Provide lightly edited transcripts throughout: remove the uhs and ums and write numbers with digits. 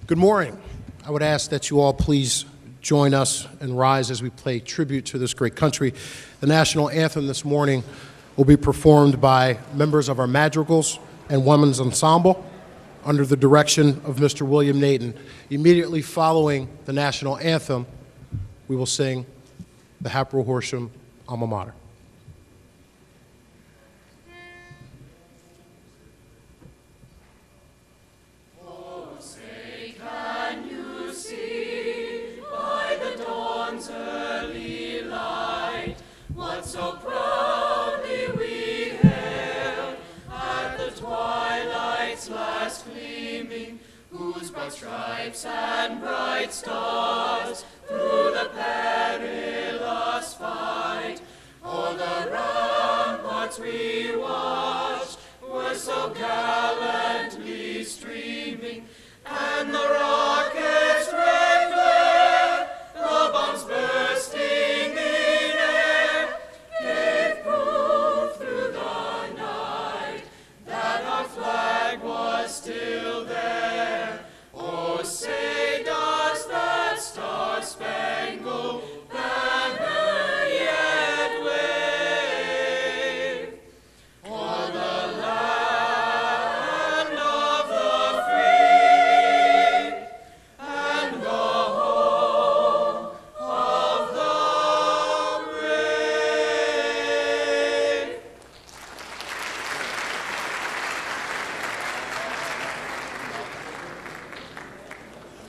Good morning. I would ask that you all please join us and rise as we pay tribute to this great country. The national anthem this morning will be performed by members of our madrigals and women's ensemble under the direction of Mr. William Naden. Immediately following the national anthem, we will sing the Hatboro-Horsham Alma Mater. So proudly we hailed at the twilight's last gleaming, whose bright stripes and bright stars through the perilous fight o'er the ramparts we watched were so gallantly streaming, and the rockets' red glare, the bombs bursting in air, gave proof through the night that our flag was still there. Oh, say does that star-spangled banner yet wave o'er the land of the free and the home of the brave?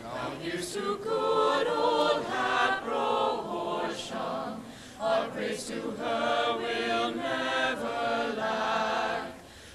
Now here's to good old Hatboro-Horsham, our praise to her will never lack.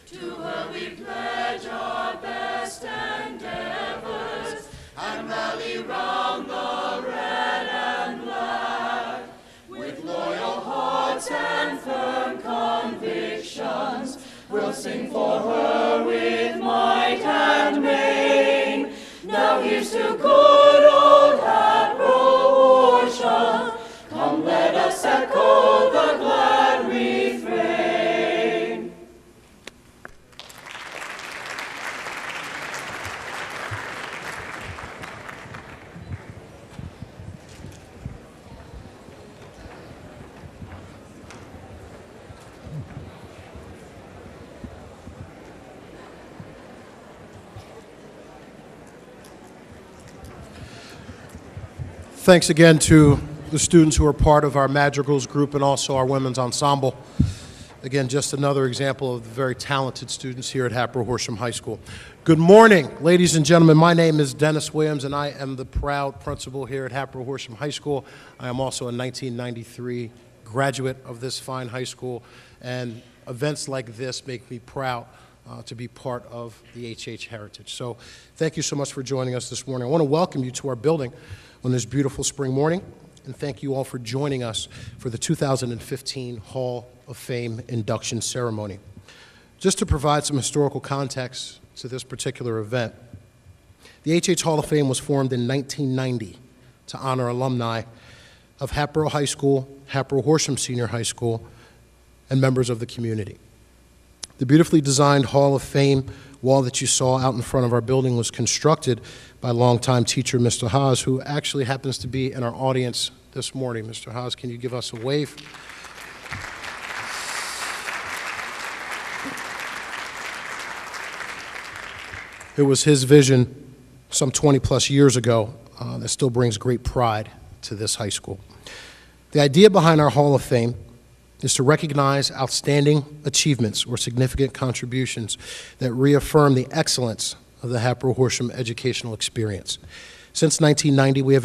To her we pledge our best endeavors and rally round the red and black. With loyal hearts and firm convictions, we'll sing for her with might and main. Now here's to good old Hatboro-Horsham. Come, let us echo the glad refrain. Thanks again to the students who are part of our madrigals group and also our women's ensemble. Again, just another example of the very talented students here at Hatboro-Horsham High School. Good morning, ladies and gentlemen. My name is Dennis Williams, and I am the proud principal here at Hatboro-Horsham High School. I am also a 1993 graduate of this fine high school, and events like this make me proud to be part of the HH heritage. So thank you so much for joining us this morning. I want to welcome you to our building on this beautiful spring morning, and thank you all for joining us for the 2015 Hall of Fame induction ceremony. Just to provide some historical context to this particular event, the HH Hall of Fame was formed in 1990 to honor alumni of Hatboro High School, Hatboro-Horsham Senior High School, and members of the community. The beautifully designed Hall of Fame wall that you saw out in front of our building was constructed by longtime teacher Mr. Haas, who actually happens to be in our audience this morning. Mr. Haas, can you give us a wave? It was his vision some 20-plus years ago that still brings great pride to this high school. The idea behind our Hall of Fame is to recognize outstanding achievements or significant contributions that reaffirm the excellence of the Hatboro-Horsham educational experience. Since 1990, we have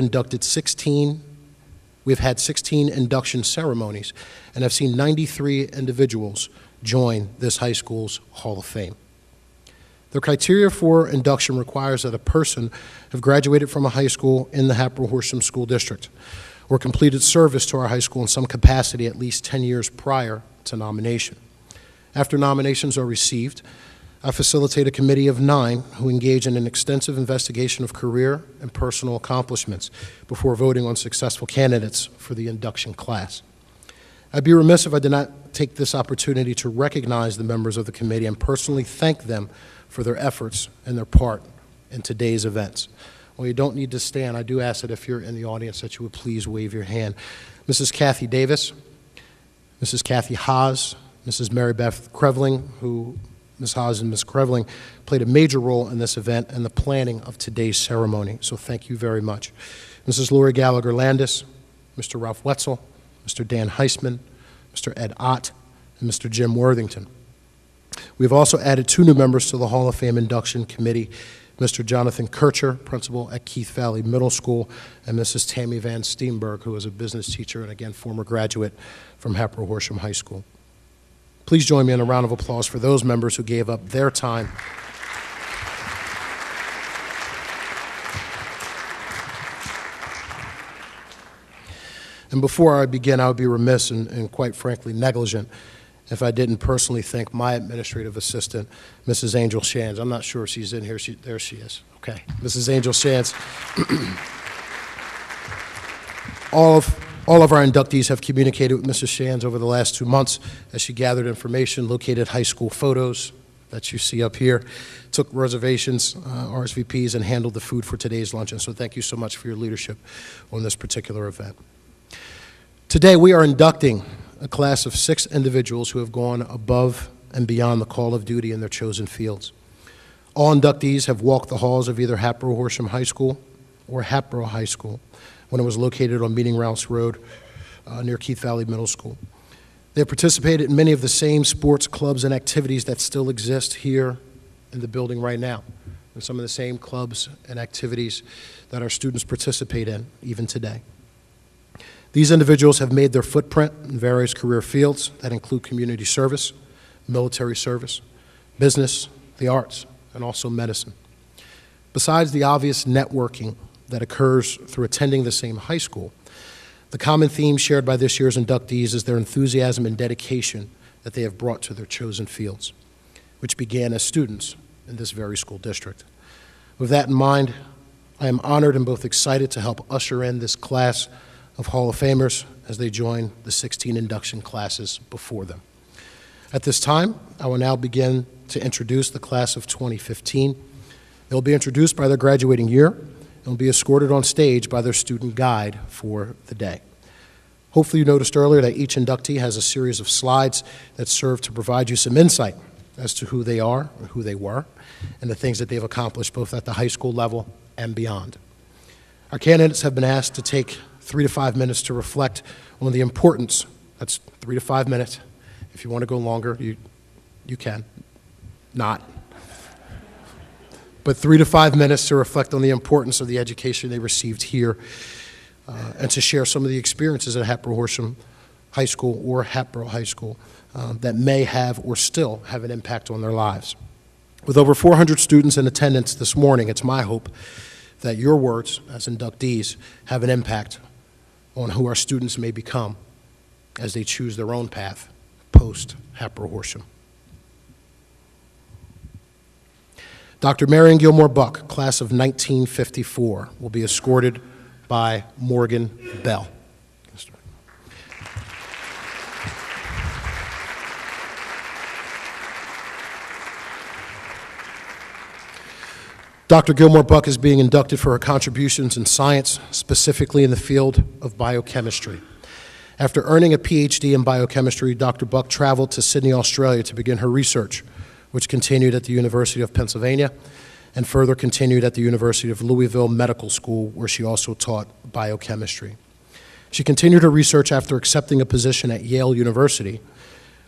had 16 induction ceremonies and have seen 93 individuals join this high school's Hall of Fame. The criteria for induction requires that a person have graduated from a high school in the Hatboro-Horsham School District or completed service to our high school in some capacity at least 10 years prior to nomination. After nominations are received, I facilitate a committee of 9 who engage in an extensive investigation of career and personal accomplishments before voting on successful candidates for the induction class. I'd be remiss if I did not take this opportunity to recognize the members of the committee and personally thank them for their efforts and their part in today's events. Well, you don't need to stand. I do ask that if you're in the audience that you would please wave your hand. Mrs. Kathy Davis, Mrs. Kathy Haas, Mrs. Mary Beth Krevling, who Ms. Haas and Ms. Krevling played a major role in this event and the planning of today's ceremony, so thank you very much. Mrs. Lori Gallagher-Landis, Mr. Ralph Wetzel, Mr. Dan Heisman, Mr. Ed Ott, and Mr. Jim Worthington. We've also added 2 new members to the Hall of Fame induction committee, Mr. Jonathan Kircher, principal at Keith Valley Middle School, and Mrs. Tammy Van Steenberg, who is a business teacher and, again, former graduate from Hatboro-Horsham High School. Please join me in a round of applause for those members who gave up their time And before I begin, I would be remiss and quite frankly negligent if I didn't personally thank my administrative assistant, Mrs. Angel Shands. I'm not sure if she's in here. There she is. Okay. Mrs. Angel Shands. All of our inductees have communicated with Mrs. Shands over the last 2 months as she gathered information, located high school photos that you see up here, took reservations, RSVPs, and handled the food for today's luncheon. So thank you so much for your leadership on this particular event. Today we are inducting a class of 6 individuals who have gone above and beyond the call of duty in their chosen fields. All inductees have walked the halls of either Hatboro-Horsham High School or Hatboro High School when it was located on Meeting Rouse Road near Keith Valley Middle School. They have participated in many of the same sports clubs and activities that still exist here in the building right now, and some of the same clubs and activities that our students participate in even today. These individuals have made their footprint in various career fields that include community service, military service, business, the arts, and also medicine. Besides the obvious networking that occurs through attending the same high school, the common theme shared by this year's inductees is their enthusiasm and dedication that they have brought to their chosen fields, which began as students in this very school district. With that in mind, I am honored and both excited to help usher in this class of Hall of Famers as they join the 16 induction classes before them. At this time, I will now begin to introduce the class of 2015. They'll be introduced by their graduating year and will be escorted on stage by their student guide for the day. Hopefully you noticed earlier that each inductee has a series of slides that serve to provide you some insight as to who they are or who they were and the things that they've accomplished both at the high school level and beyond. Our candidates have been asked to take 3 to 5 minutes to reflect on the importance. That's 3 to 5 minutes. If you want to go longer, you can. Not. But 3 to 5 minutes to reflect on the importance of the education they received here and to share some of the experiences at Hatboro-Horsham High School or Hatboro High School that may have or still have an impact on their lives. With over 400 students in attendance this morning, it's my hope that your words as inductees have an impact on who our students may become as they choose their own path post-Hatboro-Horsham. Dr. Marion Gilmour Buck, class of 1954, will be escorted by Morgan Bell. Dr. Gilmour Buck is being inducted for her contributions in science, specifically in the field of biochemistry. After earning a PhD in biochemistry, Dr. Buck traveled to Sydney, Australia to begin her research, which continued at the University of Pennsylvania and further continued at the University of Louisville Medical School, where she also taught biochemistry. She continued her research after accepting a position at Yale University,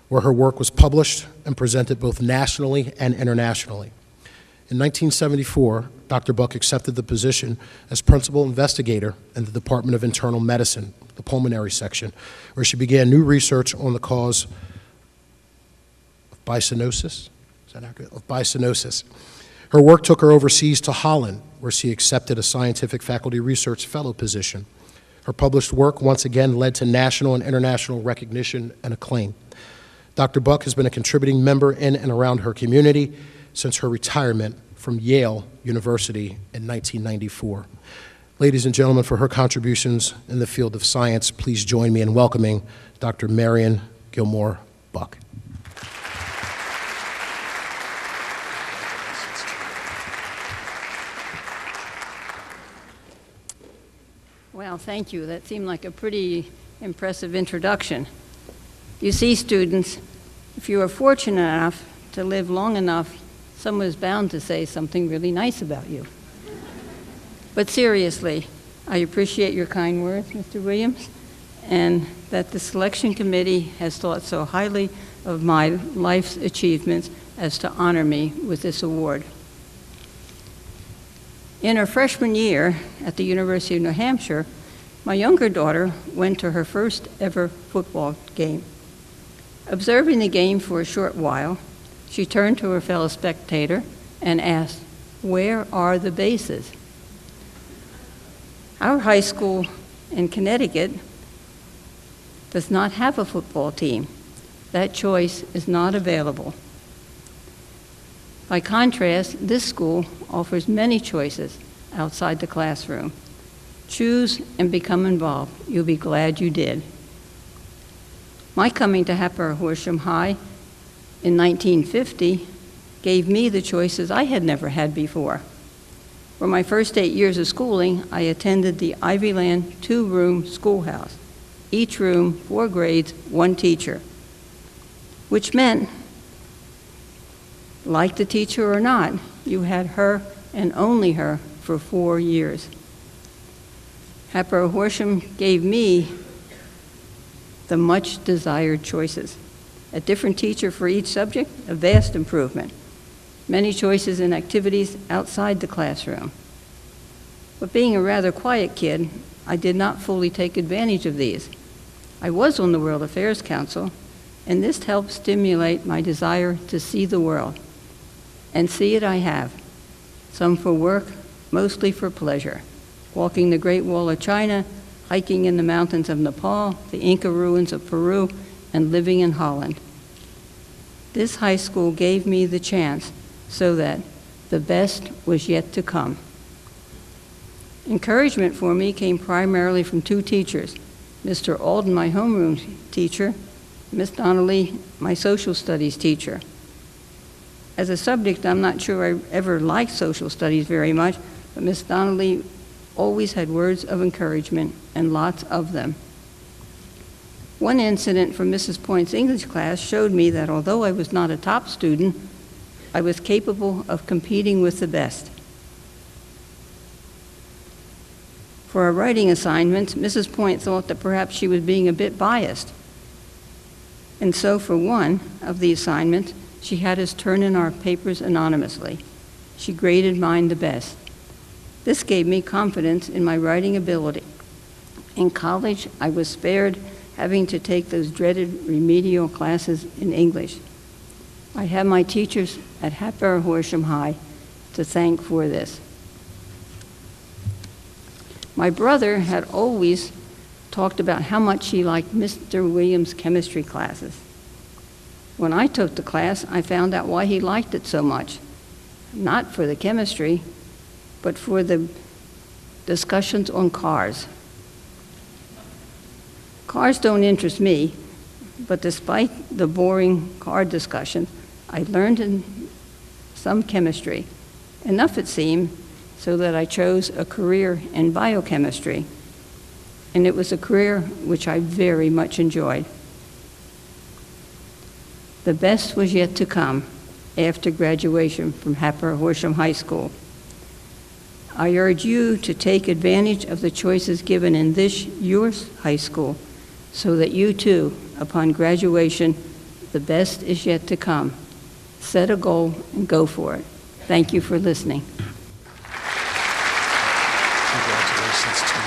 where her work was published and presented both nationally and internationally. In 1974, Dr. Buck accepted the position as principal investigator in the Department of Internal Medicine, the pulmonary section, where she began new research on the cause of bisonosis. Is that accurate? Of bisonosis. Her work took her overseas to Holland, where she accepted a scientific faculty research fellow position. Her published work once again led to national and international recognition and acclaim. Dr. Buck has been a contributing member in and around her community since her retirement from Yale University in 1994. Ladies and gentlemen, for her contributions in the field of science, please join me in welcoming Dr. Marion Gilmour Buck. Well, thank you. That seemed like a pretty impressive introduction. You see, students, if you are fortunate enough to live long enough, someone is bound to say something really nice about you. But seriously, I appreciate your kind words, Mr. Williams, and that the selection committee has thought so highly of my life's achievements as to honor me with this award. In her freshman year at the University of New Hampshire, my younger daughter went to her first ever football game. Observing the game for a short while, she turned to her fellow spectator and asked, "Where are the bases?" Our high school in Connecticut does not have a football team. That choice is not available. By contrast, this school offers many choices outside the classroom. Choose and become involved. You'll be glad you did. My coming to Hatboro-Horsham High in 1950 gave me the choices I had never had before. For my first 8 years of schooling, I attended the Ivy Land 2-room schoolhouse. Each room, 4 grades, 1 teacher, which meant, like the teacher or not, you had her and only her for 4 years. Hatboro-Horsham gave me the much desired choices. A different teacher for each subject, a vast improvement. Many choices in activities outside the classroom. But being a rather quiet kid, I did not fully take advantage of these. I was on the World Affairs Council, and this helped stimulate my desire to see the world. And see it I have. Some for work, mostly for pleasure. Walking the Great Wall of China, hiking in the mountains of Nepal, the Inca ruins of Peru, and living in Holland. This high school gave me the chance so that the best was yet to come. Encouragement for me came primarily from 2 teachers, Mr. Alden, my homeroom teacher, Miss Donnelly, my social studies teacher. As a subject, I'm not sure I ever liked social studies very much, but Miss Donnelly always had words of encouragement, and lots of them. One incident from Mrs. Point's English class showed me that although I was not a top student, I was capable of competing with the best. For our writing assignments, Mrs. Point thought that perhaps she was being a bit biased. And so for one of the assignments, she had us turn in our papers anonymously. She graded mine the best. This gave me confidence in my writing ability. In college, I was spared having to take those dreaded remedial classes in English. I have my teachers at Hatboro-Horsham High to thank for this. My brother had always talked about how much he liked Mr. Williams' chemistry classes. When I took the class, I found out why he liked it so much. Not for the chemistry, but for the discussions on cars. Cars don't interest me, but despite the boring car discussions, I learned in some chemistry, enough it seemed, so that I chose a career in biochemistry. And it was a career which I very much enjoyed. The best was yet to come after graduation from Hatboro-Horsham High School. I urge you to take advantage of the choices given in this, your high school, so that you too, upon graduation, the best is yet to come. Set a goal and go for it. Thank you for listening. Congratulations to you.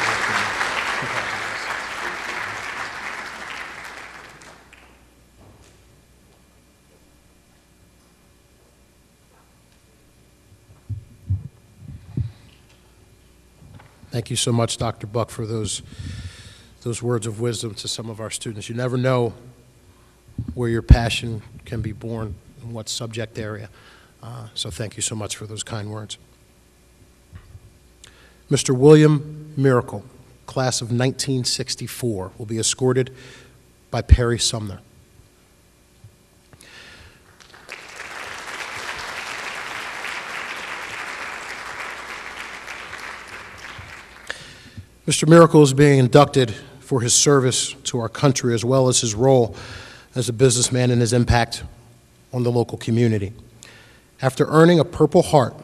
Thank you so much, Dr. Buck, for those words of wisdom to some of our students. You never know where your passion can be born, in what subject area. So thank you so much for those kind words. Mr. William Miracle, class of 1964, will be escorted by Perry Sumner. Mr. Miracle is being inducted for his service to our country as well as his role as a businessman and his impact on the local community. After earning a Purple Heart,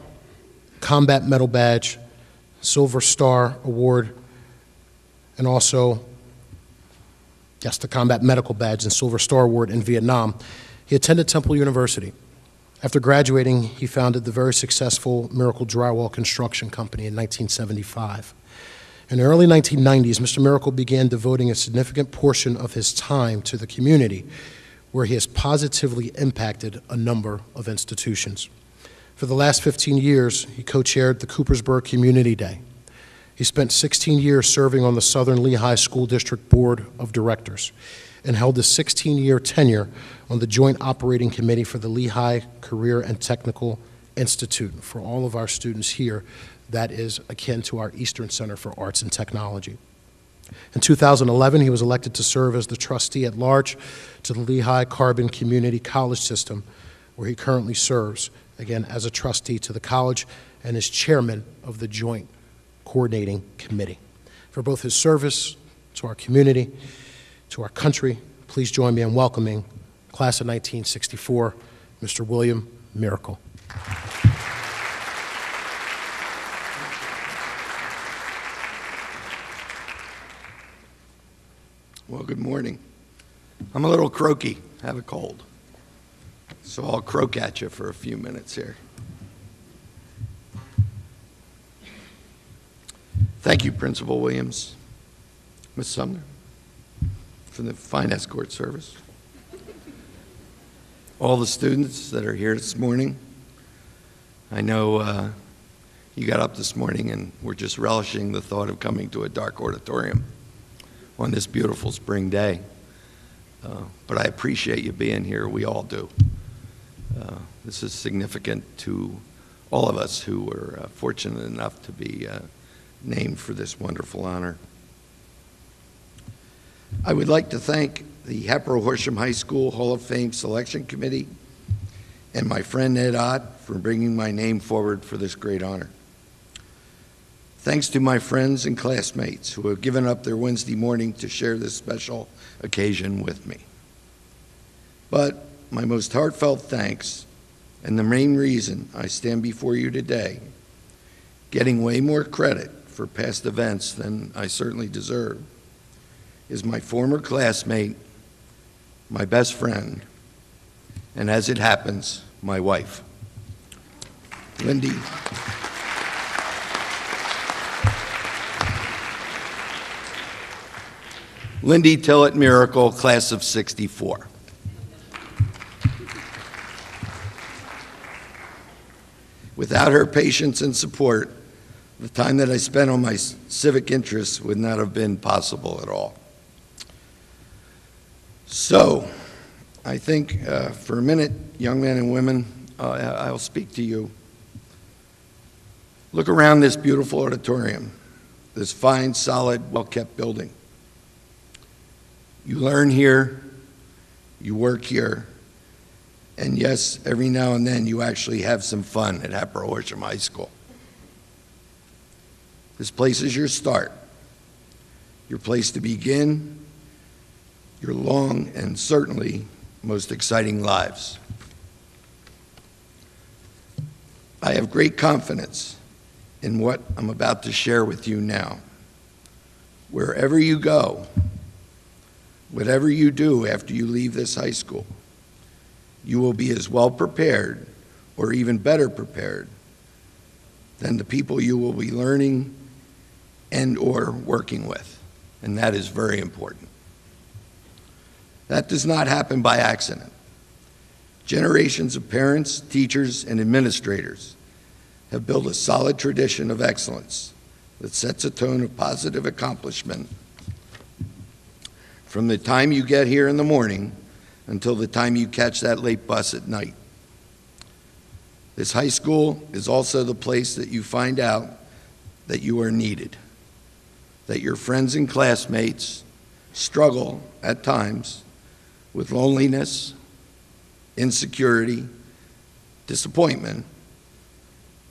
Combat Medal Badge, Silver Star Award, and also, yes, the Combat Medical Badge and Silver Star Award in Vietnam, he attended Temple University. After graduating, he founded the very successful Miracle Drywall Construction Company in 1975. In the early 1990s, Mr. Miracle began devoting a significant portion of his time to the community, where he has positively impacted a number of institutions. For the last 15 years, he co-chaired the Coopersburg Community Day. He spent 16 years serving on the Southern Lehigh School District Board of Directors and held a 16-year tenure on the Joint Operating Committee for the Lehigh Career and Technical Institute. For all of our students here, that is akin to our Eastern Center for Arts and Technology. In 2011, he was elected to serve as the trustee at large to the Lehigh Carbon Community College System, where he currently serves, again, as a trustee to the college and is chairman of the Joint Coordinating Committee. For both his service to our community, to our country, please join me in welcoming Class of 1964, Mr. William Miracle. Well, good morning. I'm a little croaky, have a cold. So I'll croak at you for a few minutes here. Thank you, Principal Williams, Ms. Sumner, for the fine escort service. All the students that are here this morning, I know you got up this morning and were just relishing the thought of coming to a dark auditorium on this beautiful spring day. But I appreciate you being here. We all do. This is significant to all of us who were fortunate enough to be named for this wonderful honor. I would like to thank the Hatboro-Horsham High School Hall of Fame Selection Committee and my friend Ed Ott for bringing my name forward for this great honor. Thanks to my friends and classmates who have given up their Wednesday morning to share this special occasion with me. But my most heartfelt thanks, and the main reason I stand before you today, getting way more credit for past events than I certainly deserve, is my former classmate, my best friend, and as it happens, my wife, Lindy. Lindy Tillett Miracle, class of '64. Without her patience and support, the time that I spent on my civic interests would not have been possible at all. So, I think for a minute, young men and women, I'll speak to you. Look around this beautiful auditorium, this fine, solid, well-kept building. You learn here, you work here, and yes, every now and then you actually have some fun at Hatboro-Horsham High School. This place is your start, your place to begin your long and certainly most exciting lives. I have great confidence in what I'm about to share with you now. Wherever you go, whatever you do after you leave this high school, you will be as well prepared or even better prepared than the people you will be learning and or working with, and that is very important. That does not happen by accident. Generations of parents, teachers, and administrators have built a solid tradition of excellence that sets a tone of positive accomplishment from the time you get here in the morning until the time you catch that late bus at night. This high school is also the place that you find out that you are needed, that your friends and classmates struggle at times with loneliness, insecurity, disappointment,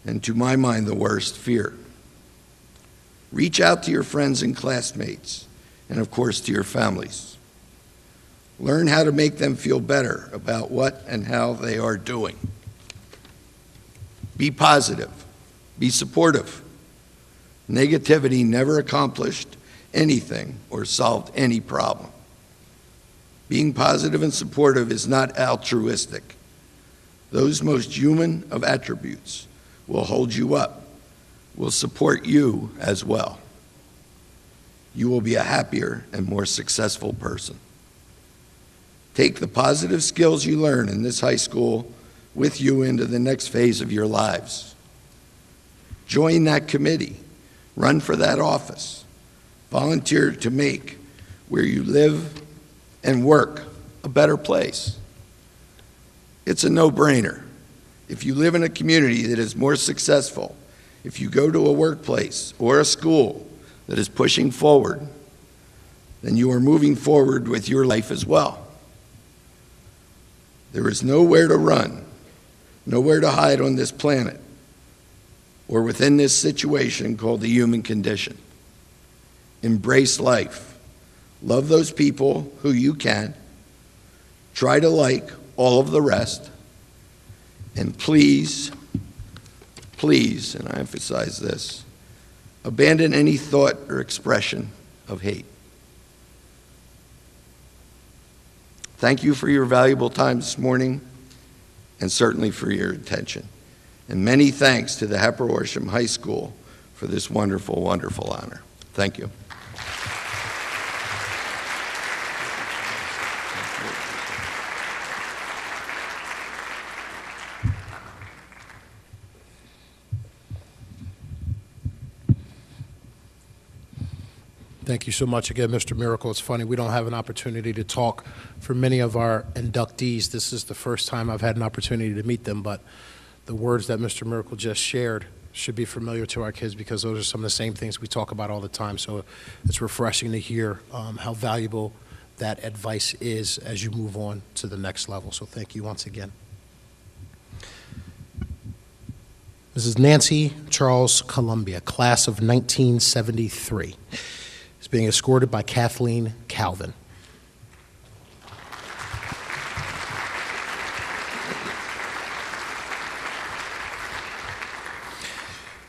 and to my mind, the worst, fear. Reach out to your friends and classmates, and of course to your families. Learn how to make them feel better about what and how they are doing. Be positive. Be supportive. Negativity never accomplished anything or solved any problem. Being positive and supportive is not altruistic. Those most human of attributes will hold you up, will support you as well. You will be a happier and more successful person. Take the positive skills you learn in this high school with you into the next phase of your lives. Join that committee. Run for that office. Volunteer to make where you live and work a better place. It's a no-brainer. If you live in a community that is more successful, if you go to a workplace or a school that is pushing forward, then you are moving forward with your life as well. There is nowhere to run, nowhere to hide on this planet or within this situation called the human condition. Embrace life. Love those people who you can. Try to like all of the rest. And please, please, and I emphasize this, abandon any thought or expression of hate. Thank you for your valuable time this morning, and certainly for your attention. And many thanks to the Hatboro-Horsham High School for this wonderful, wonderful honor. Thank you. Thank you so much again, Mr. Miracle. It's funny, we don't have an opportunity to talk for many of our inductees. This is the first time I've had an opportunity to meet them, but the words that Mr. Miracle just shared should be familiar to our kids because those are some of the same things we talk about all the time. So it's refreshing to hear how valuable that advice is as you move on to the next level. So thank you once again. Mrs. Nancy Charles Columbia, class of 1973. Is being escorted by Kathleen Calvin.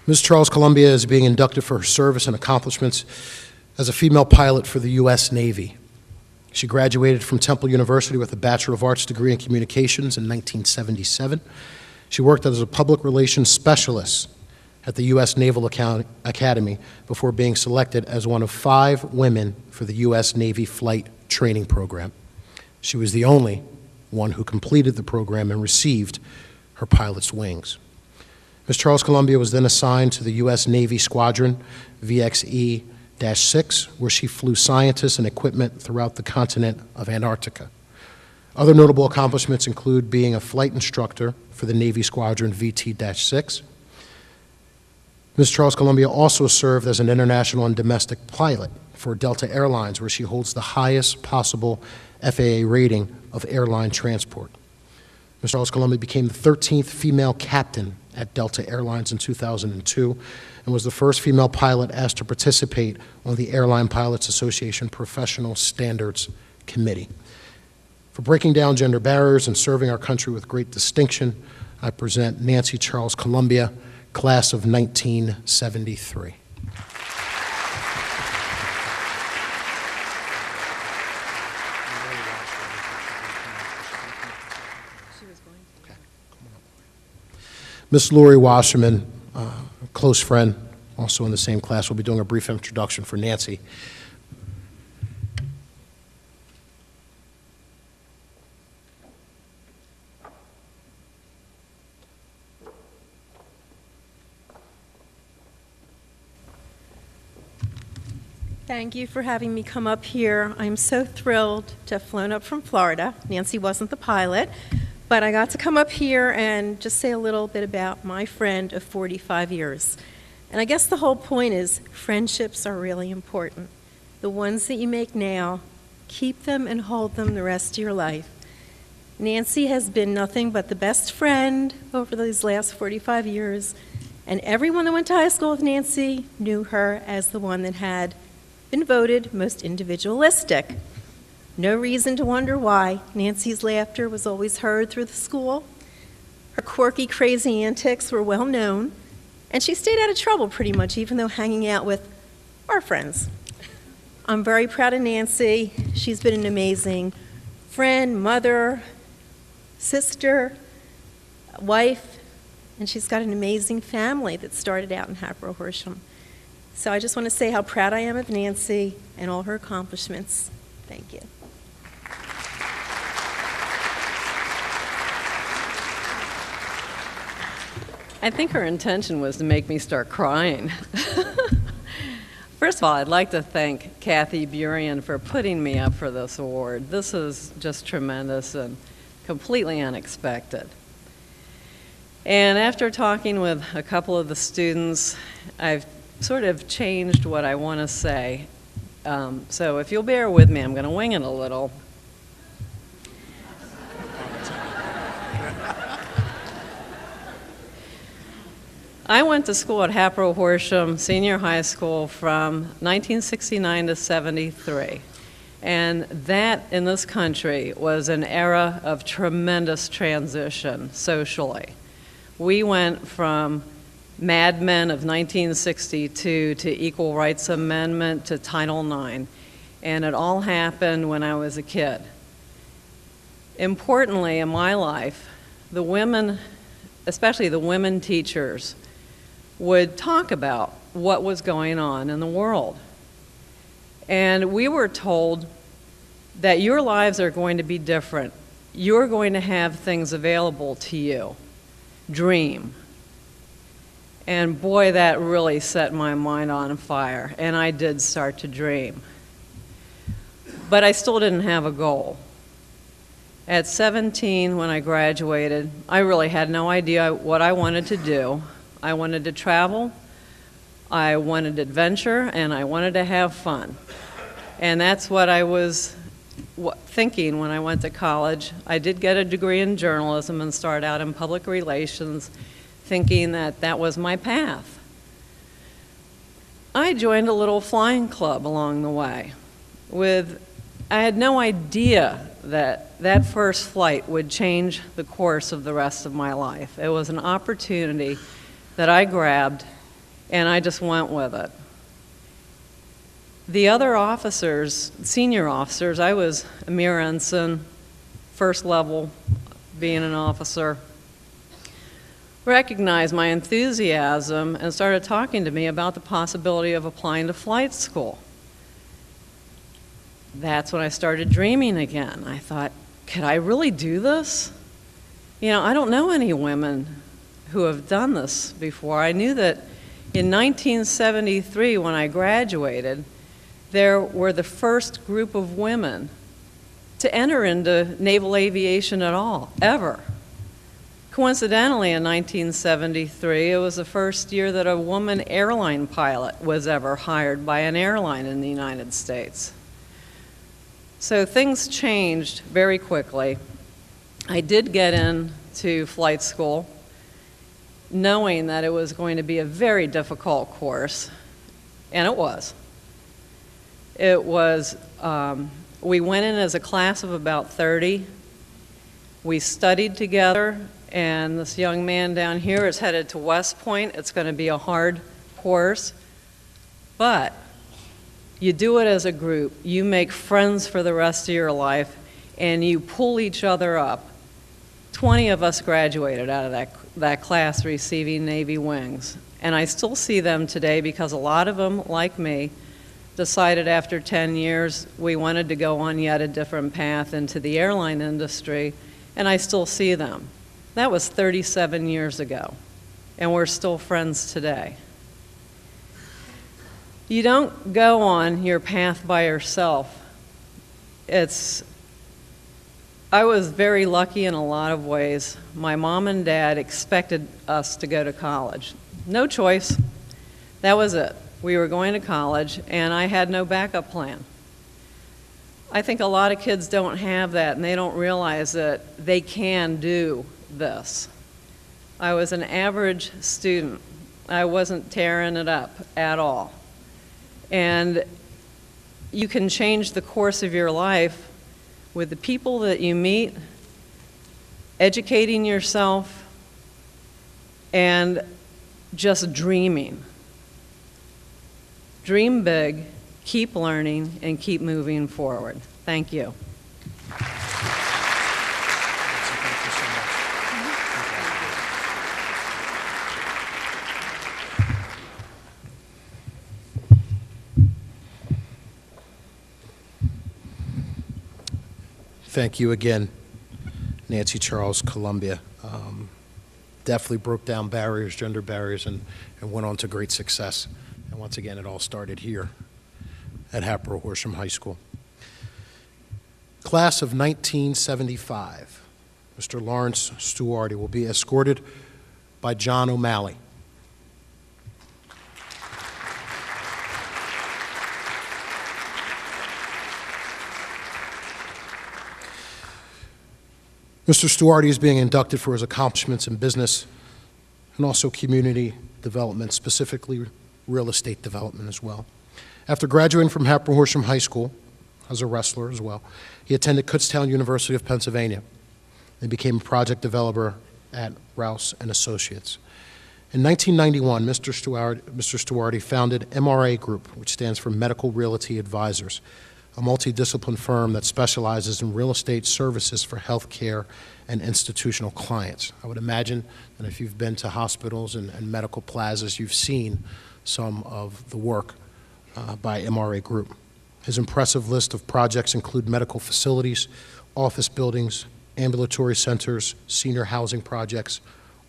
Ms. Charles Columbia is being inducted for her service and accomplishments as a female pilot for the U.S. Navy. She graduated from Temple University with a Bachelor of Arts degree in Communications in 1977. She worked as a public relations specialist at the U.S. Naval Academy before being selected as one of 5 women for the U.S. Navy Flight Training Program. She was the only one who completed the program and received her pilot's wings. Ms. Charles Columbia was then assigned to the U.S. Navy Squadron VXE-6, where she flew scientists and equipment throughout the continent of Antarctica. Other notable accomplishments include being a flight instructor for the Navy Squadron VT-6. Ms. Charles Columbia also served as an international and domestic pilot for Delta Airlines, where she holds the highest possible FAA rating of airline transport. Ms. Charles Columbia became the 13th female captain at Delta Airlines in 2002 and was the first female pilot asked to participate on the Airline Pilots Association Professional Standards Committee. For breaking down gender barriers and serving our country with great distinction, I present Nancy Charles Columbia, class of 1973. Miss Lori Wasserman, a close friend, also in the same class, will be doing a brief introduction for Nancy. Thank you for having me come up here. I'm so thrilled to have flown up from Florida. Nancy wasn't the pilot, but I got to come up here and just say a little bit about my friend of 45 years. And I guess the whole point is friendships are really important. The ones that you make now, keep them and hold them the rest of your life. Nancy has been nothing but the best friend over these last 45 years, And everyone that went to high school with Nancy knew her as the one that had been voted most individualistic. No reason to wonder why. Nancy's laughter was always heard through the school. Her quirky, crazy antics were well known, and she stayed out of trouble pretty much, even though hanging out with our friends. I'm very proud of Nancy. She's been an amazing friend, mother, sister, wife, and she's got an amazing family that started out in Hatboro-Horsham. So I just want to say how proud I am of Nancy and all her accomplishments. Thank you. I think her intention was to make me start crying. First of all, I'd like to thank Kathy Burian for putting me up for this award. This is just tremendous and completely unexpected. And after talking with a couple of the students, I've sort of changed what I want to say. So if you'll bear with me, I'm going to wing it a little. I went to school at Hatboro-Horsham Senior High School from 1969 to 73. And that, in this country, was an era of tremendous transition socially. We went from Mad Men of 1962 to Equal Rights Amendment to Title IX. And it all happened when I was a kid. Importantly, in my life, the women, especially the women teachers, would talk about what was going on in the world. And we were told that your lives are going to be different. You're going to have things available to you. Dream. And boy, that really set my mind on fire, and I did start to dream. But I still didn't have a goal. At 17, when I graduated, I really had no idea what I wanted to do. I wanted to travel, I wanted adventure, and I wanted to have fun. And that's what I was thinking when I went to college. I did get a degree in journalism and start out in public relations, thinking that that was my path. I joined a little flying club along the way. I had no idea that that first flight would change the course of the rest of my life. It was an opportunity that I grabbed, and I just went with it. The other officers, senior officers, I was a mere ensign, first level, being an officer, recognized my enthusiasm and started talking to me about the possibility of applying to flight school. That's when I started dreaming again. I thought, could I really do this? You know, I don't know any women who have done this before. I knew that in 1973, when I graduated, there were the first group of women to enter into naval aviation at all, ever. Coincidentally, in 1973, it was the first year that a woman airline pilot was ever hired by an airline in the United States. So things changed very quickly. I did get into flight school, knowing that it was going to be a very difficult course, and it was. We went in as a class of about 30. We studied together, and this young man down here is headed to West Point. It's going to be a hard course, but you do it as a group. You make friends for the rest of your life, and you pull each other up. 20 of us graduated out of that class receiving Navy wings. And I still see them today because a lot of them, like me, decided after 10 years we wanted to go on yet a different path into the airline industry, and I still see them. That was 37 years ago, and we're still friends today. You don't go on your path by yourself. I was very lucky in a lot of ways. My mom and dad expected us to go to college. No choice. That was it. We were going to college, and I had no backup plan. I think a lot of kids don't have that, and they don't realize that they can do this. I was an average student I wasn't tearing it up at all. And you can change the course of your life with the people that you meet, educating yourself, and just dreaming. Dream big, keep learning, and keep moving forward. Thank you. Thank you again, Nancy Charles, Columbia. Definitely broke down barriers, gender barriers, and went on to great success. And once again, it all started here at Hatboro-Horsham High School. Class of 1975, Mr. Lawrence Stuardi will be escorted by John O'Malley. Mr. Stuardi is being inducted for his accomplishments in business and also community development, specifically real estate development as well. After graduating from Hatboro-Horsham High School as a wrestler as well, he attended Kutztown University of Pennsylvania and became a project developer at Rouse and Associates. In 1991, Mr. Stuardi founded MRA Group, which stands for Medical Realty Advisors, a multidisciplinary firm that specializes in real estate services for healthcare and institutional clients. I would imagine that if you've been to hospitals and medical plazas, you've seen some of the work by MRA Group. His impressive list of projects include medical facilities, office buildings, ambulatory centers, senior housing projects,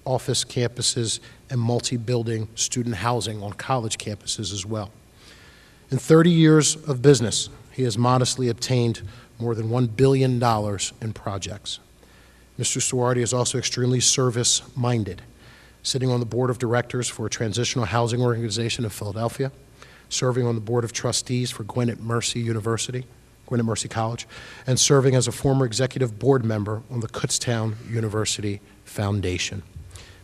office campuses, and multi-building student housing on college campuses as well. In 30 years of business, he has modestly obtained more than $1 billion in projects. Mr. Stuardi is also extremely service-minded, sitting on the board of directors for a transitional housing organization in Philadelphia, serving on the board of trustees for Gwinnett Mercy College, and serving as a former executive board member on the Kutztown University Foundation.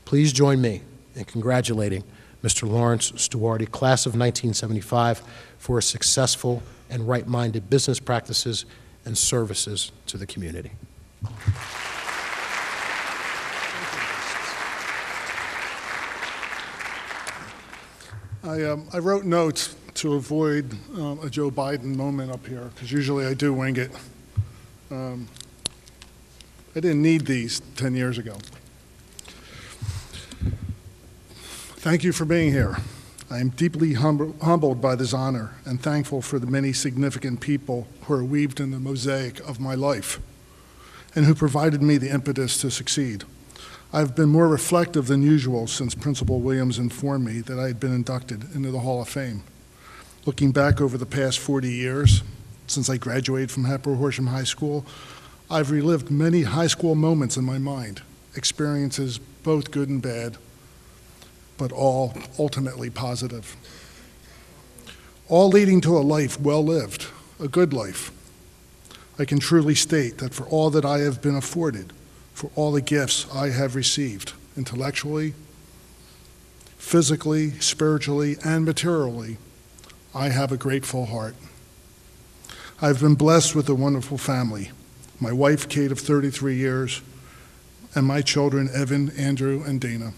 Please join me in congratulating Mr. Lawrence Stuardi, class of 1975, for his successful and right-minded business practices and services to the community. I wrote notes to avoid a Joe Biden moment up here, because usually I do wing it. I didn't need these 10 years ago. Thank you for being here. I am deeply humbled by this honor and thankful for the many significant people who are weaved in the mosaic of my life and who provided me the impetus to succeed. I've been more reflective than usual since Principal Williams informed me that I had been inducted into the Hall of Fame. Looking back over the past 40 years, since I graduated from Hatboro-Horsham High School, I've relived many high school moments in my mind, experiences both good and bad, but all ultimately positive. All leading to a life well lived, a good life. I can truly state that for all that I have been afforded, for all the gifts I have received, intellectually, physically, spiritually, and materially, I have a grateful heart. I've been blessed with a wonderful family. My wife, Kate, of 33 years, and my children, Evan, Andrew, and Dana.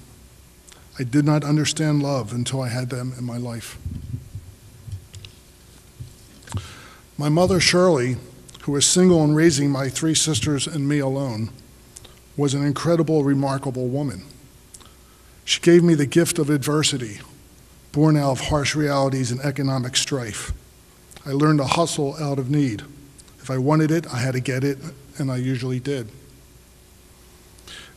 I did not understand love until I had them in my life. My mother, Shirley, who was single and raising my 3 sisters and me alone, was an incredible, remarkable woman. She gave me the gift of adversity, born out of harsh realities and economic strife. I learned to hustle out of need. If I wanted it, I had to get it, and I usually did.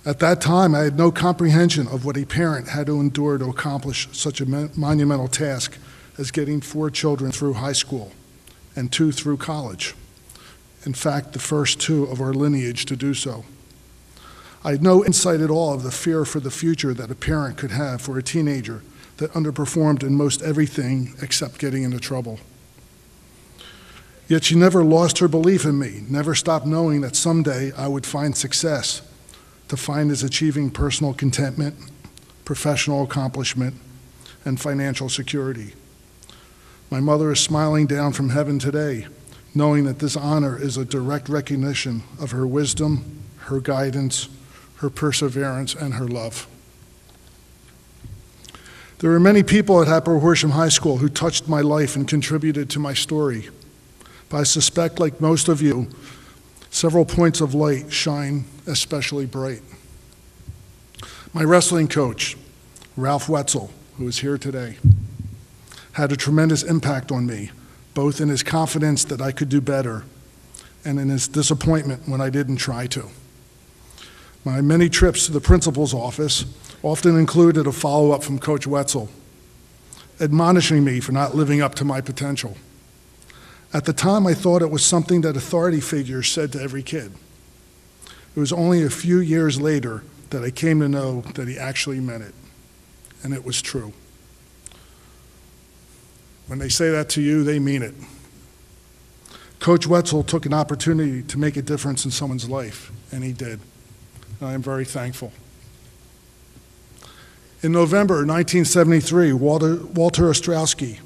At that time, I had no comprehension of what a parent had to endure to accomplish such a monumental task as getting 4 children through high school and 2 through college. In fact, the first 2 of our lineage to do so. I had no insight at all of the fear for the future that a parent could have for a teenager that underperformed in most everything except getting into trouble. Yet she never lost her belief in me, never stopped knowing that someday I would find success, defined as achieving personal contentment, professional accomplishment, and financial security. My mother is smiling down from heaven today, knowing that this honor is a direct recognition of her wisdom, her guidance, her perseverance, and her love. There are many people at Hatboro-Horsham High School who touched my life and contributed to my story. But I suspect, like most of you, several points of light shine especially bright. My wrestling coach, Ralph Wetzel, who is here today, had a tremendous impact on me, both in his confidence that I could do better and in his disappointment when I didn't try to. My many trips to the principal's office often included a follow-up from Coach Wetzel, admonishing me for not living up to my potential. At the time, I thought it was something that authority figures said to every kid. It was only a few years later that I came to know that he actually meant it, and it was true. When they say that to you, they mean it. Coach Wetzel took an opportunity to make a difference in someone's life, and he did. And I am very thankful. In November 1973, Walter Ostrowski,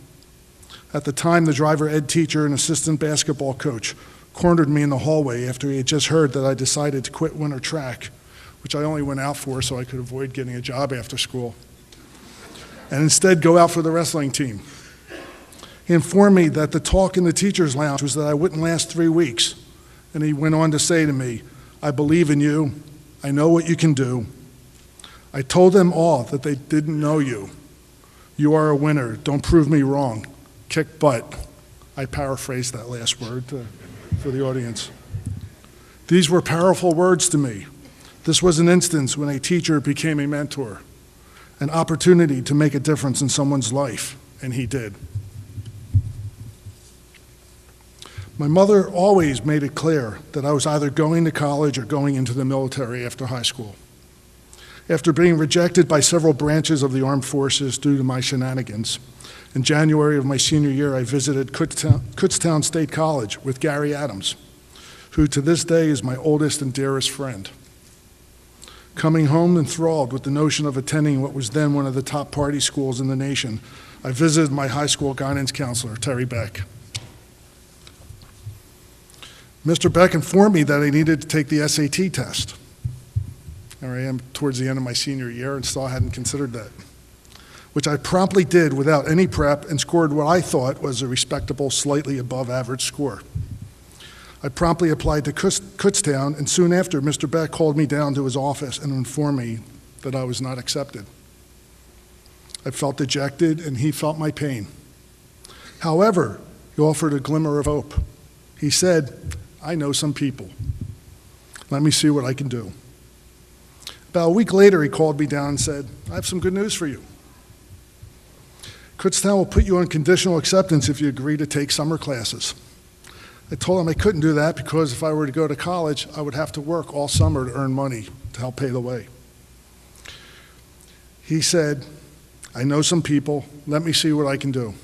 at the time the driver ed teacher and assistant basketball coach, cornered me in the hallway after he had just heard that I decided to quit winter track, which I only went out for so I could avoid getting a job after school, and instead go out for the wrestling team. He informed me that the talk in the teacher's lounge was that I wouldn't last 3 weeks, and he went on to say to me, "I believe in you. I know what you can do." I told them all that they didn't know you. "You are a winner. Don't prove me wrong. Kick butt." I paraphrased that last word for the audience. These were powerful words to me. This was an instance when a teacher became a mentor, an opportunity to make a difference in someone's life, and he did. My mother always made it clear that I was either going to college or going into the military after high school. After being rejected by several branches of the armed forces due to my shenanigans, in January of my senior year, I visited Kutztown State College with Gary Adams, who to this day is my oldest and dearest friend. Coming home enthralled with the notion of attending what was then one of the top party schools in the nation, I visited my high school guidance counselor, Terry Beck. Mr. Beck informed me that I needed to take the SAT test. Here I am towards the end of my senior year and still hadn't considered that, which I promptly did without any prep and scored what I thought was a respectable, slightly above average score. I promptly applied to Kutztown, and soon after, Mr. Beck called me down to his office and informed me that I was not accepted. I felt dejected, and he felt my pain. However, he offered a glimmer of hope. He said, "I know some people. Let me see what I can do." About a week later, he called me down and said, "I have some good news for you. Kutztown will put you on conditional acceptance if you agree to take summer classes." I told him I couldn't do that because if I were to go to college, I would have to work all summer to earn money to help pay the way. He said, "I know some people. Let me see what I can do."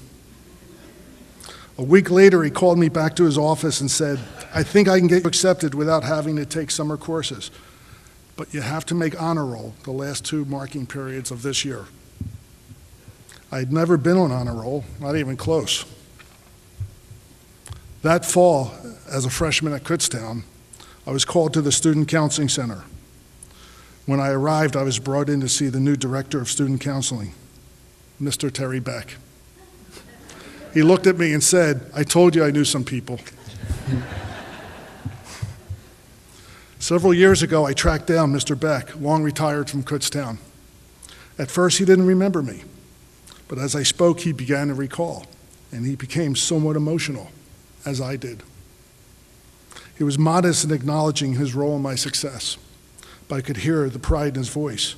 A week later, he called me back to his office and said, "I think I can get you accepted without having to take summer courses, but you have to make honor roll the last 2 marking periods of this year." I'd never been on honor roll, not even close. That fall, as a freshman at Kutztown, I was called to the Student Counseling Center. When I arrived, I was brought in to see the new director of student counseling, Mr. Terry Beck. He looked at me and said, "I told you I knew some people." Several years ago, I tracked down Mr. Beck, long retired from Kutztown. At first, he didn't remember me, but as I spoke, he began to recall, and he became somewhat emotional, as I did. He was modest in acknowledging his role in my success, but I could hear the pride in his voice.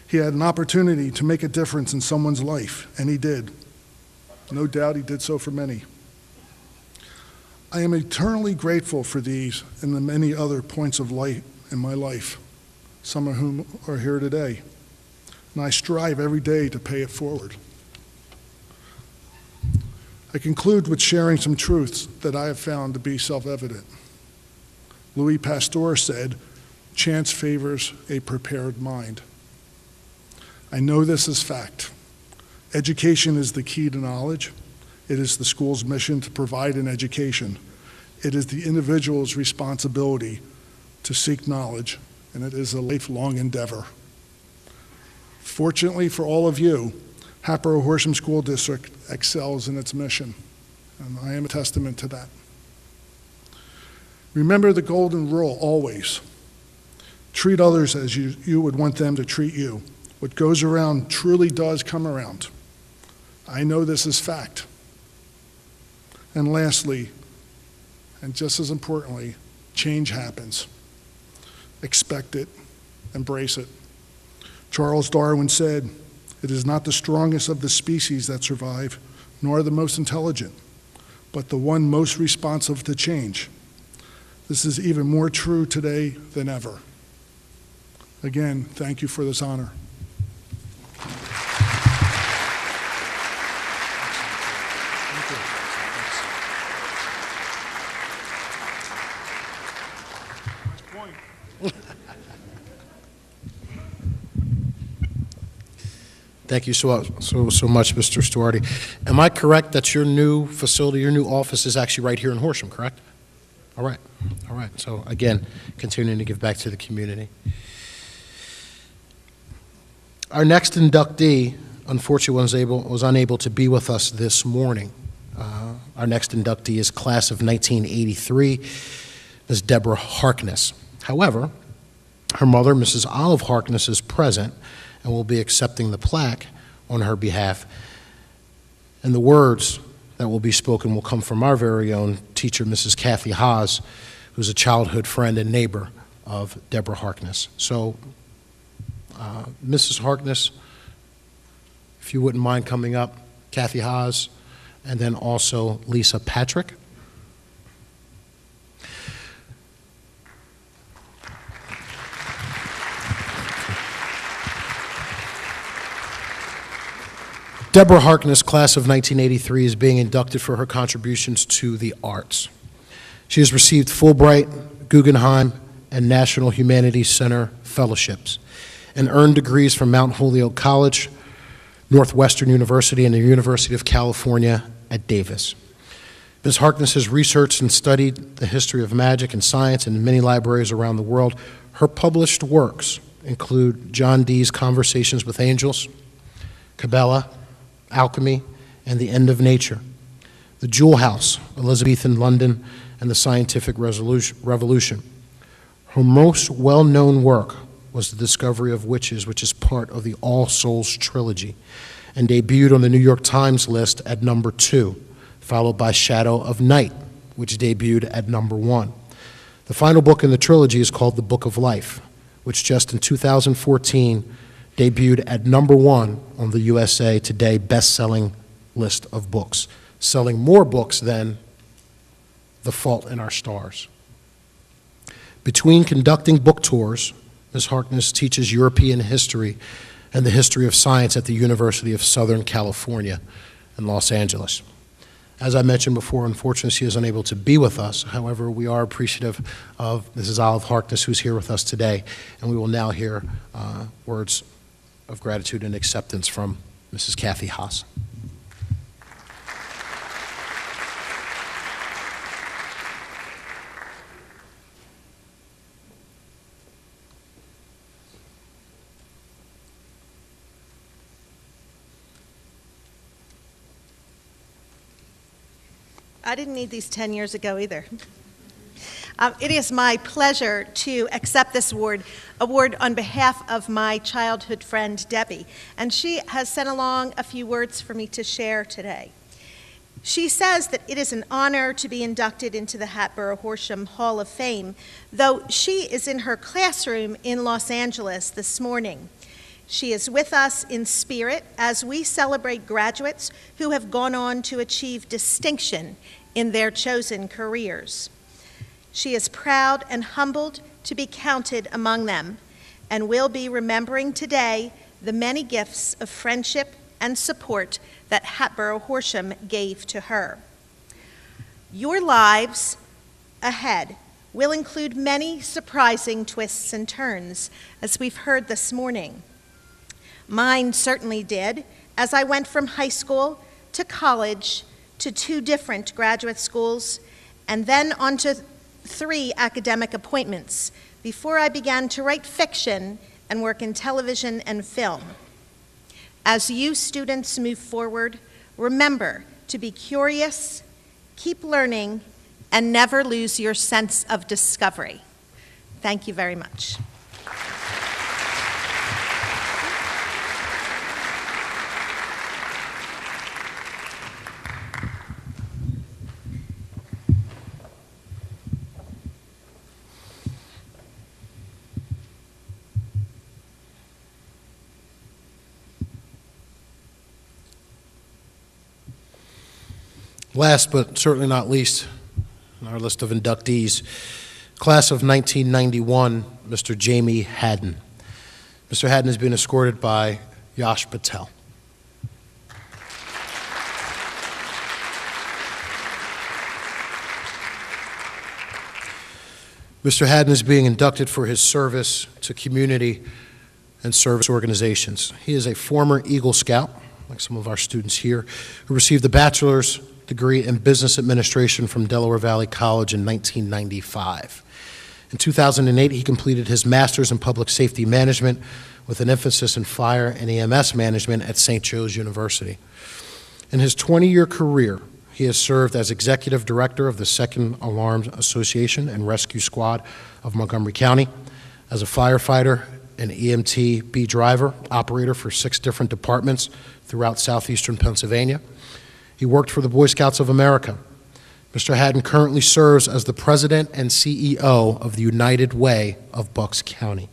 He had an opportunity to make a difference in someone's life, and he did. No doubt he did so for many. I am eternally grateful for these and the many other points of light in my life, some of whom are here today, and I strive every day to pay it forward. I conclude with sharing some truths that I have found to be self-evident. Louis Pasteur said, "Chance favors a prepared mind." I know this is fact. Education is the key to knowledge. It is the school's mission to provide an education. It is the individual's responsibility to seek knowledge, and it is a lifelong endeavor. Fortunately for all of you, Hatboro-Horsham School District excels in its mission, and I am a testament to that. Remember the golden rule always. Treat others as you would want them to treat you. What goes around truly does come around. I know this is fact. And lastly, and just as importantly, change happens. Expect it, embrace it. Charles Darwin said, "It is not the strongest of the species that survive, nor the most intelligent, but the one most responsive to change." This is even more true today than ever. Again, thank you for this honor. Thank you so much, Mr. Stuardi. Am I correct that your new facility, your new office is actually right here in Horsham, correct? All right. So again, continuing to give back to the community. Our next inductee, unfortunately, was unable to be with us this morning. Our next inductee is class of 1983, Ms. Deborah Harkness. However, her mother, Mrs. Olive Harkness, is present and will be accepting the plaque on her behalf. And the words that will be spoken will come from our very own teacher, Mrs. Kathy Haas, who's a childhood friend and neighbor of Deborah Harkness. So, Mrs. Harkness, if you wouldn't mind coming up, Kathy Haas, and then also Lisa Patrick. Deborah Harkness, class of 1983, is being inducted for her contributions to the arts. She has received Fulbright, Guggenheim, and National Humanities Center fellowships, and earned degrees from Mount Holyoke College, Northwestern University, and the University of California at Davis. Ms. Harkness has researched and studied the history of magic and science in many libraries around the world. Her published works include John Dee's Conversations with Angels, Cabela, Alchemy, and the End of Nature, The Jewel House, Elizabethan London, and the Scientific Revolution. Her most well-known work was The Discovery of Witches, which is part of the All Souls trilogy, and debuted on the New York Times list at number 2, followed by Shadow of Night, which debuted at number 1. The final book in the trilogy is called The Book of Life, which just in 2014 debuted at number 1 on the USA Today best-selling list of books, selling more books than The Fault in Our Stars. Between conducting book tours, Ms. Harkness teaches European history and the history of science at the University of Southern California in Los Angeles. As I mentioned before, unfortunately, she is unable to be with us. However, we are appreciative of Mrs. Olive Harkness, who's here with us today, and we will now hear words of gratitude and acceptance from Mrs. Kathy Haas. I didn't need these 10 years ago either. It is my pleasure to accept this award on behalf of my childhood friend, Debbie, and she has sent along a few words for me to share today. She says that it is an honor to be inducted into the Hatboro-Horsham Hall of Fame, though she is in her classroom in Los Angeles this morning. She is with us in spirit as we celebrate graduates who have gone on to achieve distinction in their chosen careers. She is proud and humbled to be counted among them, and will be remembering today the many gifts of friendship and support that Hatboro-Horsham gave to her. Your lives ahead will include many surprising twists and turns, as we've heard this morning. Mine certainly did, as I went from high school to college to 2 different graduate schools, and then on to 3 academic appointments before I began to write fiction and work in television and film. As you students move forward, remember to be curious, keep learning, and never lose your sense of discovery. Thank you very much. Last but certainly not least, on our list of inductees, class of 1991, Mr. Jamie Haddon. Mr. Haddon has been escorted by Yash Patel. Mr. Haddon is being inducted for his service to community and service organizations. He is a former Eagle Scout, like some of our students here, who received a bachelor's degree in business administration from Delaware Valley College in 1995. In 2008, he completed his master's in public safety management with an emphasis in fire and EMS management at St. Joe's University. In his 20-year career, he has served as executive director of the Second Alarm Association and Rescue Squad of Montgomery County, as a firefighter, an EMT B driver, operator for 6 different departments throughout southeastern Pennsylvania. He worked for the Boy Scouts of America. Mr. Haddon currently serves as the president and CEO of the United Way of Bucks County,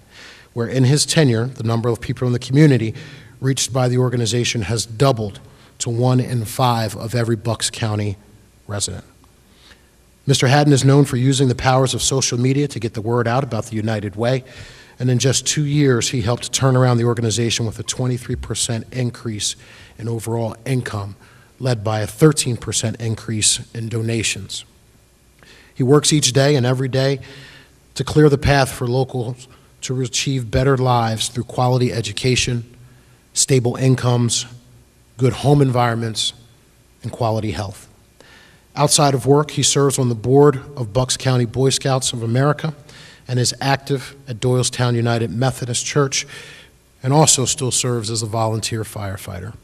where in his tenure, the number of people in the community reached by the organization has doubled to 1 in 5 of every Bucks County resident. Mr. Haddon is known for using the powers of social media to get the word out about the United Way, and in just 2 years, he helped turn around the organization with a 23% increase in overall income, led by a 13% increase in donations. He works each day and every day to clear the path for locals to achieve better lives through quality education, stable incomes, good home environments, and quality health. Outside of work, he serves on the board of Bucks County Boy Scouts of America and is active at Doylestown United Methodist Church, and also still serves as a volunteer firefighter.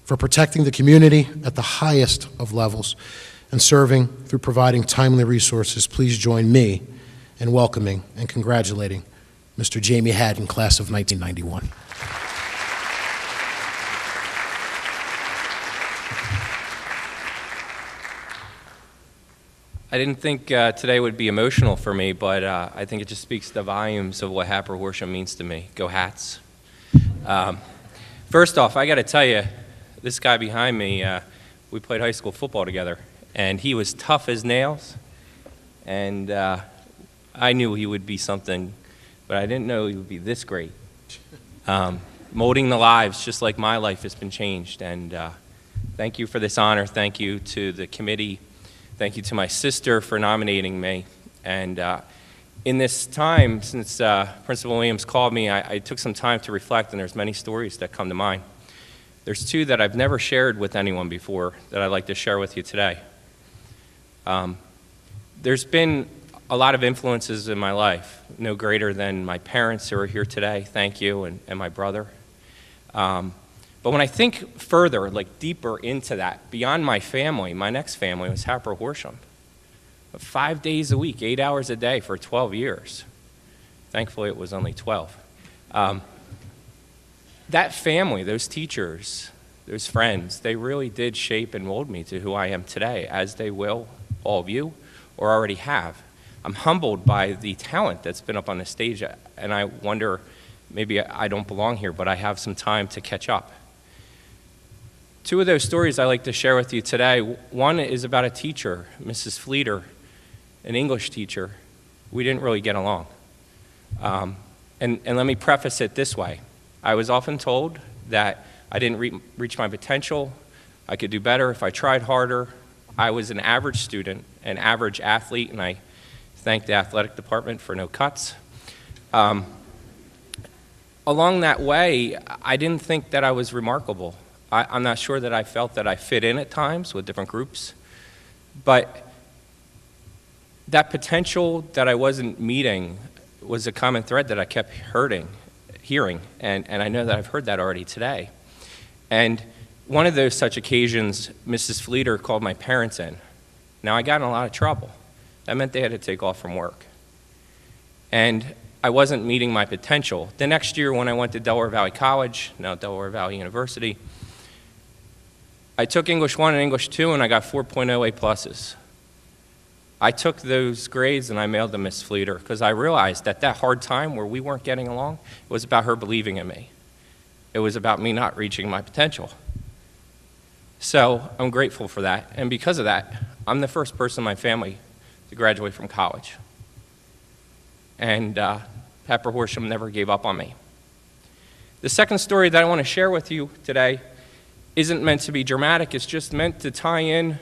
For protecting the community at the highest of levels and serving through providing timely resources, please join me in welcoming and congratulating Mr. Jamie Haddon, class of 1991. I didn't think today would be emotional for me, but I think it just speaks the volumes of what Hatboro-Horsham means to me. Go Hats. First off, I got to tell you, this guy behind me, we played high school football together, and he was tough as nails, and I knew he would be something, but I didn't know he would be this great. Molding the lives just like my life has been changed, and thank you for this honor. Thank you to the committee. Thank you to my sister for nominating me. And in this time, since Principal Williams called me, I took some time to reflect, and there's many stories that come to mind. There's 2 that I've never shared with anyone before that I'd like to share with you today. There's been a lot of influences in my life, no greater than my parents who are here today, thank you, and my brother. But when I think further, like deeper into that, beyond my family, my next family was Hatboro-Horsham. 5 days a week, 8 hours a day for 12 years. Thankfully, it was only 12. That family, those teachers, those friends, they really did shape and mold me to who I am today, as they will, all of you, or already have. I'm humbled by the talent that's been up on the stage, and I wonder, maybe I don't belong here, but I have some time to catch up. 2 of those stories I like to share with you today. One is about a teacher, Mrs. Fleeter, an English teacher. We didn't really get along. And let me preface it this way. I was often told that I didn't reach my potential. I could do better if I tried harder. I was an average student, an average athlete, and I thank the athletic department for no cuts. Along that way, I didn't think that I was remarkable. I'm not sure that I felt that I fit in at times with different groups, but that potential that I wasn't meeting was a common thread that I kept hearing, and I know that I've heard that already today. And one of those such occasions, Mrs. Fleeter called my parents in. Now, I got in a lot of trouble. That meant they had to take off from work. And I wasn't meeting my potential. The next year when I went to Delaware Valley College, now Delaware Valley University, I took English 1 and English 2 and I got 4.0 A+. I took those grades and I mailed them to Miss Fleeter because I realized that hard time where we weren't getting along, it was about her believing in me. It was about me not reaching my potential. So I'm grateful for that, and because of that, I'm the first person in my family to graduate from college. And Hatboro-Horsham never gave up on me. The second story that I want to share with you today isn't meant to be dramatic, it's just meant to tie in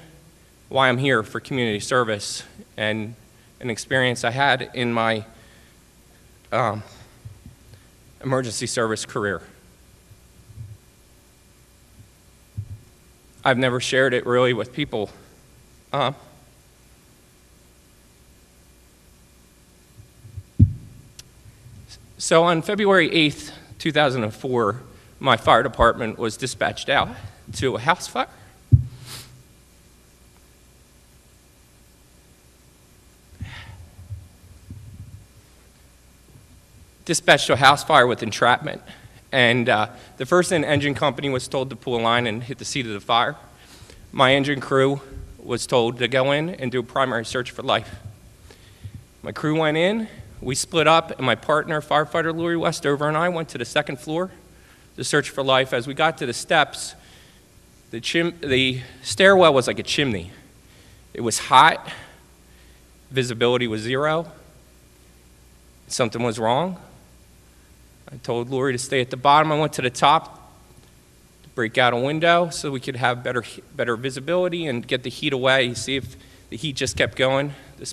why I'm here for community service and an experience I had in my emergency service career. I've never shared it really with people. So on February 8th, 2004, my fire department was dispatched out to a house fire. Dispatched to a house fire with entrapment. And the first engine company was told to pull a line and hit the seat of the fire. My engine crew was told to go in and do a primary search for life. My crew went in, we split up, and my partner, firefighter Louis Westover, and I went to the second floor to search for life. As we got to the steps, the stairwell was like a chimney. It was hot, visibility was 0. Something was wrong. I told Lori to stay at the bottom. I went to the top to break out a window so we could have better visibility and get the heat away, see if the heat just kept going. The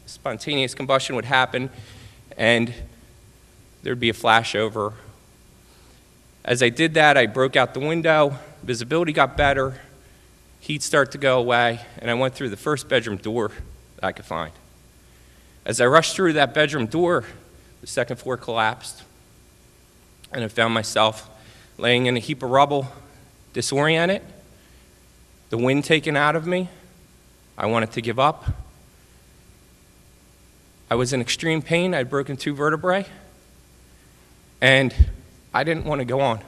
spontaneous combustion would happen, and there'd be a flashover. As I did that, I broke out the window, visibility got better, heat started to go away, and I went through the first bedroom door that I could find. As I rushed through that bedroom door, the second floor collapsed, and I found myself laying in a heap of rubble, disoriented, the wind taken out of me. I wanted to give up. I was in extreme pain. I'd broken 2 vertebrae, and I didn't want to go on.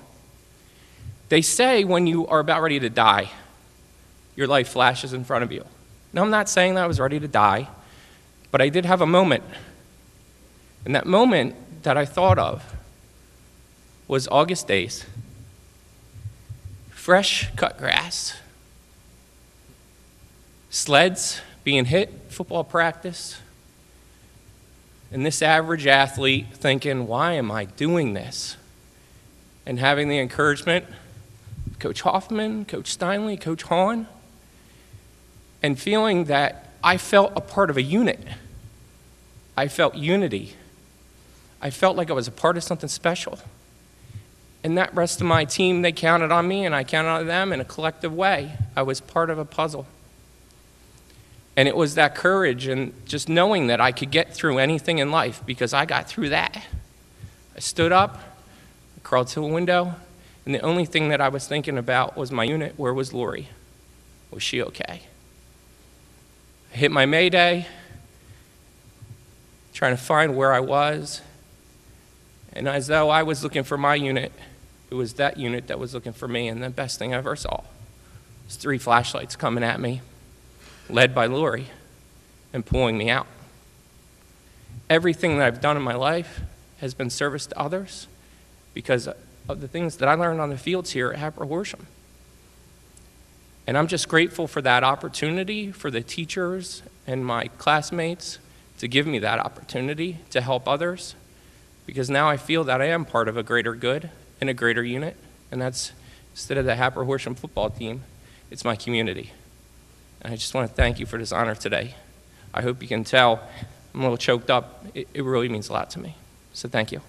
They say when you are about ready to die, your life flashes in front of you. Now, I'm not saying that I was ready to die, but I did have a moment. And that moment that I thought of was August days, fresh cut grass, sleds being hit, football practice, and this average athlete thinking, why am I doing this? And having the encouragement, Coach Hoffman, Coach Steinley, Coach Hahn, and feeling that I felt a part of a unit. I felt unity. I felt like I was a part of something special. And that rest of my team, they counted on me and I counted on them in a collective way. I was part of a puzzle. And it was that courage and just knowing that I could get through anything in life because I got through that. I stood up, I crawled to a window, and the only thing that I was thinking about was my unit. Where was Lori? Was she okay? I hit my mayday, trying to find where I was. And as though I was looking for my unit, it was that unit that was looking for me, and the best thing I ever saw was 3 flashlights coming at me, led by Lori, and pulling me out. Everything that I've done in my life has been service to others because of the things that I learned on the fields here at Hatboro-Horsham. And I'm just grateful for that opportunity, for the teachers and my classmates to give me that opportunity to help others, because now I feel that I am part of a greater good and a greater unit, and that's, instead of the Hatboro-Horsham football team, it's my community. And I just want to thank you for this honor today. I hope you can tell I'm a little choked up. It really means a lot to me. So thank you.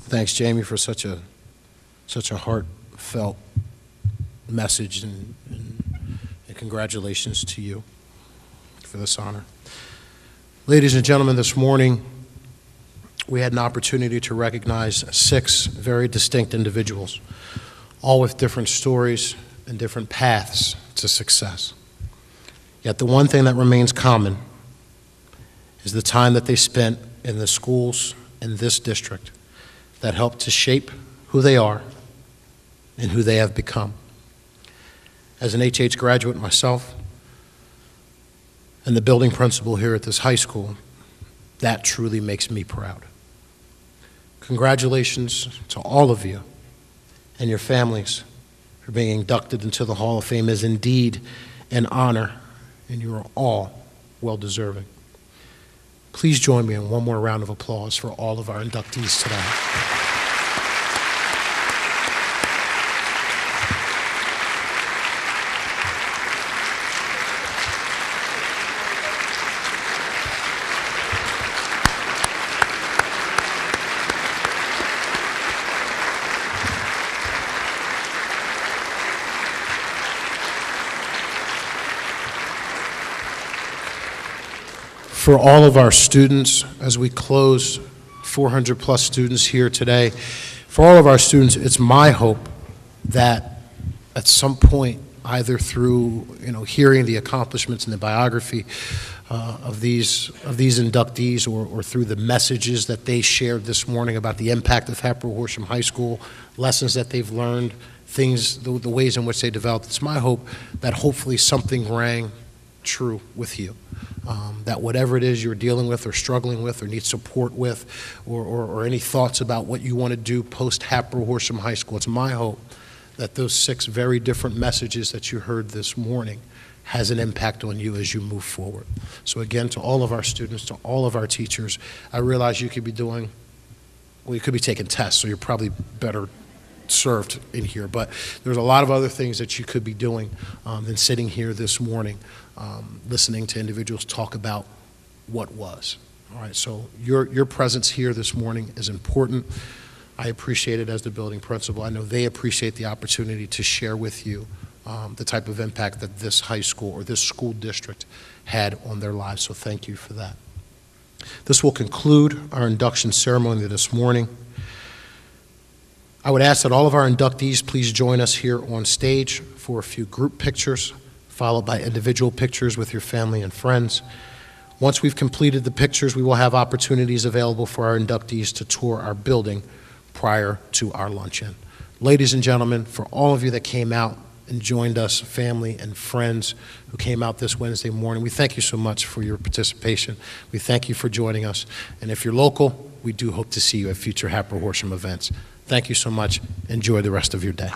Thanks, Jamie, for such a heartfelt message, and congratulations to you for this honor. Ladies and gentlemen, this morning we had an opportunity to recognize 6 very distinct individuals, all with different stories and different paths to success. Yet the one thing that remains common is the time that they spent in the schools in this district that helped to shape who they are and who they have become. As an HH graduate myself and the building principal here at this high school, that truly makes me proud. Congratulations to all of you and your families for being inducted into the Hall of Fame. Is indeed an honor, and you are all well-deserving. Please join me in one more round of applause for all of our inductees today. For all of our students, as we close 400 plus students here today, for all of our students, it's my hope that at some point, either through hearing the accomplishments and the biography of these inductees, or through the messages that they shared this morning about the impact of Hatboro-Horsham High School, lessons that they've learned, things, the ways in which they developed, it's my hope that hopefully something rang true with you. That whatever it is you're dealing with or struggling with or need support with, or any thoughts about what you want to do post Hatboro-Horsham High School, it's my hope that those 6 very different messages that you heard this morning has an impact on you as you move forward. So again, to all of our students, to all of our teachers, I realize you could be doing, well, you could be taking tests, so you're probably better served in here, but there's a lot of other things that you could be doing than sitting here this morning listening to individuals talk about what was. All right, so your presence here this morning is important. I appreciate it as the building principal. I know they appreciate the opportunity to share with you the type of impact that this high school or this school district had on their lives, so thank you for that. This will conclude our induction ceremony this morning. I would ask that all of our inductees please join us here on stage for a few group pictures, followed by individual pictures with your family and friends. Once we've completed the pictures, we will have opportunities available for our inductees to tour our building prior to our luncheon. Ladies and gentlemen, for all of you that came out and joined us, family and friends who came out this Wednesday morning, we thank you so much for your participation. We thank you for joining us. And if you're local, we do hope to see you at future Hatboro-Horsham events. Thank you so much. Enjoy the rest of your day.